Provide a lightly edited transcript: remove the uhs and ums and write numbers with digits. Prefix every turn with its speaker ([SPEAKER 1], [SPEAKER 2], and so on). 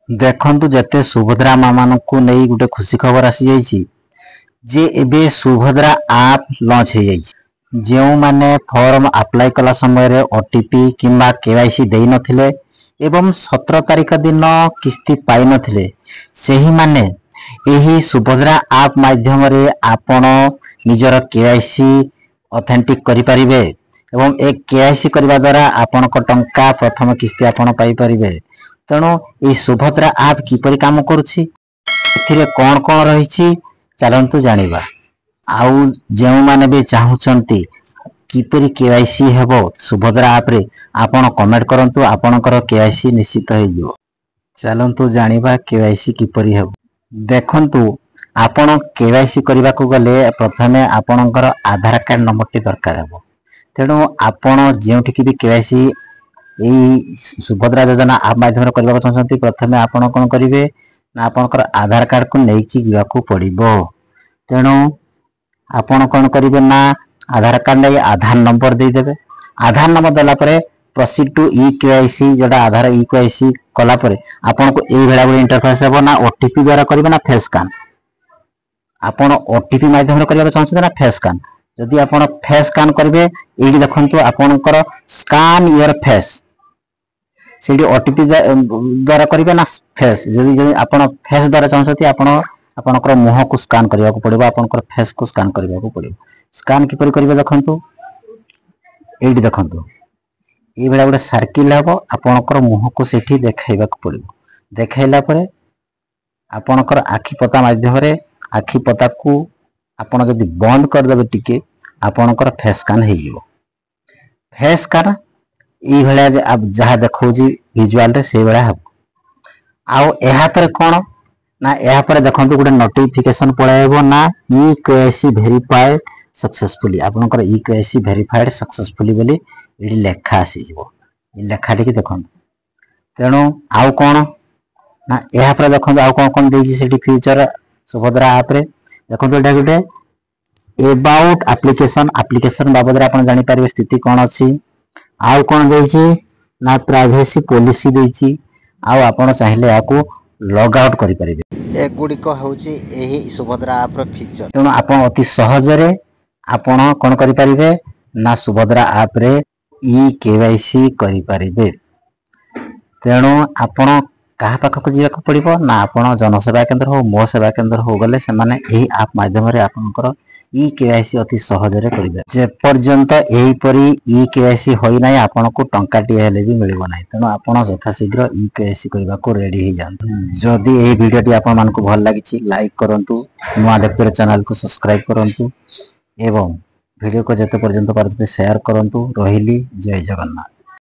[SPEAKER 1] देखंतु जते सुभद्रा मां मानकु नहीं गुटे खुशी खबर आसी जाइछि जे एबे सुभद्रा आप लॉन्च हो जाइछि। जो माने फॉर्म अप्लाई कला समय रे ओटीपी किंबा केवाईसी देई नथिले एवं 17 तारिख दिन किस्ती पाई नथिले सेही माने एही सुभद्रा आप माध्यम रे आपण निजर केवाईसी ऑथेंटिक करि परिबे एवं एक केवाईसी करबा द्वारा आपण को टंका प्रथम किस्ती आपण पाई परिबे। तेणु ये सुभद्रा आप किपरि काम करुछि एथिरे कोन कोन रहिछि चलंतु जानिबा। आउ जेउ माने भी चाहुचंती किपरि केवाईसी हेबो सुभद्रा आप रे आपण कमेंट करंतु आपणकर केवाईसी निश्चित हे जो। चलंतु जानिबा केवाईसी किपरि हेबो। देखंतु आपण केवाईसी करबा को गले प्रथमे आपणकर आधार कार्ड नंबर टी दरकार हेबो। तेणु आपण जेउठी कि भी केवाईसी यही सुभद्रा योजना आप माध्यम करबा चाहते प्रथमे आपण कोन करिवे ना आपनकर आधार कार्ड को नेकी जीवाकू पड़िबो। तेणु आपण कोन करिवे ना आधार कार्ड नै आधार नंबर दे देबे। आधार नंबर देला परे प्रोसीड टू ई केवाईसी जोडा आधार ई केवाईसी कला परे आपण को एई भेला बळे इंटरफेस हेबो ना ओटीपी द्वारा करिवे ना फेस स्कैन। आपण ओटीपी माध्यम रे करबा चाहते ना फेस स्कैन। जदि आपण फेस स्कैन करिवे एडी देखंतु आपनकर स्कैन योर फेस सेडी ओटीपी द्वारा करिवे ना फेस। जदि आपण फेस द्वारा चाहते आपण आपनकर मुह को स्कैन करबा को पड़िबो आपनकर फेस को स्कैन करबा को पड़िबो। स्कैन किपरि करिवे देखंतु एडी देखंतु ए बेला गोटे सर्किल हेबो आपनकर मुह को सेठी देखाइबा को पड़िबो। देखाइला परे आपनकर आखि पता माध्यम रे आखि पता को आपण जदि बंद कर देबे टिके आपनकर फेस स्कैन हे जिवो। फेस स्कैन ई भले अब जहा देखौजी विजुअल रे से बेला हबो। आउ एहा पर कोन ना एहा पर देखंतु गुटे नोटिफिकेशन पळाइबो ना ई केवाईसी वेरीफाइड सक्सेसफुली आपनकर ई केवाईसी वेरीफाइड सक्सेसफुली बोली एडी लेखा आसी जिवो। ई लेखा टिके देखंतु। तेणु आउ कोन ना एहा पर देखंतु आउ कोन कोन देजी सेठी फ्यूचर सुभद्रा आप रे देखंतु एटा गुटे अबाउट एप्लीकेशन बाबद रे आपण जानि पारिबे स्थिति कोन अछि। आउ कोन देछि ना प्राइवेसी पॉलिसी देछि। आउ आपण चाहिले याकू लॉग आउट करि परिबे। एक गुडी को होछि एही सुभद्रा आप रो फीचर। तेणु आपण अति सहज रे आपण कोन करि परिबे ना सुभद्रा आप रे ई केवाईसी करि परिबे। तेणु आपण कहा पाख को जीवा को पड़िबो ना आपण जनसेवा केंद्र हो मो सेवा केंद्र हो गले से माने एही आप माध्यम रे आपनकर ई केवाईसी अति सहज रे करिबे। जे पर्यंत एही परी ई केवाईसी होई नै आपन को टंका टी हेले भी मिलिबो नै। तेणु आपण यथा शीघ्र ई केवाईसी करबा को रेडी हे जान। जदि एही वीडियो टी आपन मान को भल लागिछि लाइक करंतु नुआ देखतरे चैनल को सब्सक्राइब करंतु एवं वीडियो को जते पर्यंत पारते शेयर करंतु। रहिली जय जगन्नाथ।